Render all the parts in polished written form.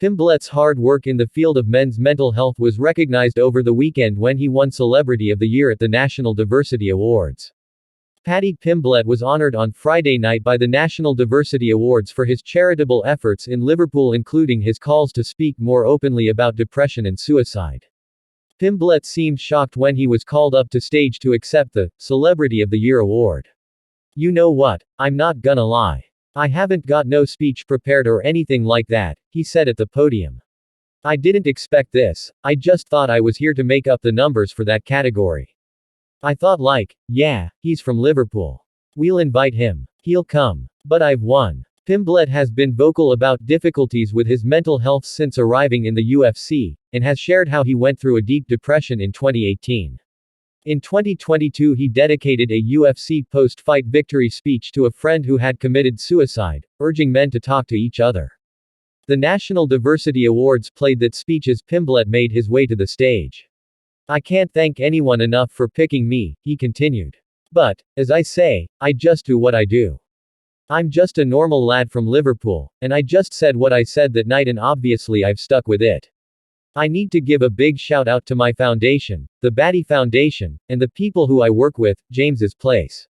Pimblett's hard work in the field of men's mental health was recognized over the weekend when he won Celebrity of the Year at the National Diversity Awards. Paddy Pimblett was honored on Friday night by the National Diversity Awards for his charitable efforts in Liverpool, including his calls to speak more openly about depression and suicide. Pimblett seemed shocked when he was called up to stage to accept the Celebrity of the Year award. "You know what? I'm not gonna lie. I haven't got no speech prepared or anything like that," he said at the podium. "I didn't expect this, I just thought I was here to make up the numbers for that category. I thought like, yeah, he's from Liverpool. We'll invite him. He'll come. But I've won." Pimblett has been vocal about difficulties with his mental health since arriving in the UFC, and has shared how he went through a deep depression in 2018. In 2022 he dedicated a UFC post-fight victory speech to a friend who had committed suicide, urging men to talk to each other. The National Diversity Awards played that speech as Pimblett made his way to the stage. "I can't thank anyone enough for picking me," he continued. "But, as I say, I just do what I do. I'm just a normal lad from Liverpool, and I just said what I said that night, and obviously I've stuck with it. I need to give a big shout out to my foundation, the Paddy Foundation, and the people who I work with, James's Place.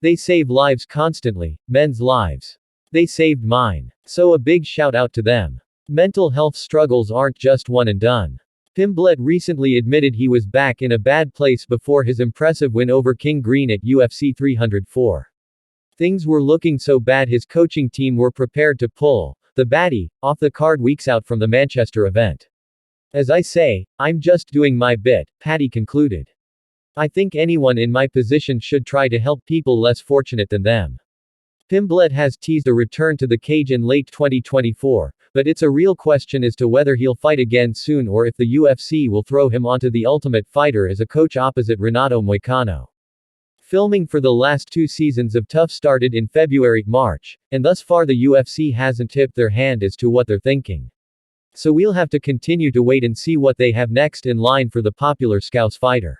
They save lives constantly, men's lives. They saved mine. So a big shout out to them. Mental health struggles aren't just one and done." Pimblett recently admitted he was back in a bad place before his impressive win over King Green at UFC 304. Things were looking so bad his coaching team were prepared to pull the Paddy off the card weeks out from the Manchester event. "As I say, I'm just doing my bit," Paddy concluded. "I think anyone in my position should try to help people less fortunate than them." Pimblett has teased a return to the cage in late 2024, but it's a real question as to whether he'll fight again soon or if the UFC will throw him onto The Ultimate Fighter as a coach opposite Renato Moicano. Filming for the last 2 seasons of Tough started in February-March, and thus far the UFC hasn't tipped their hand as to what they're thinking. So we'll have to continue to wait and see what they have next in line for the popular Scouse fighter.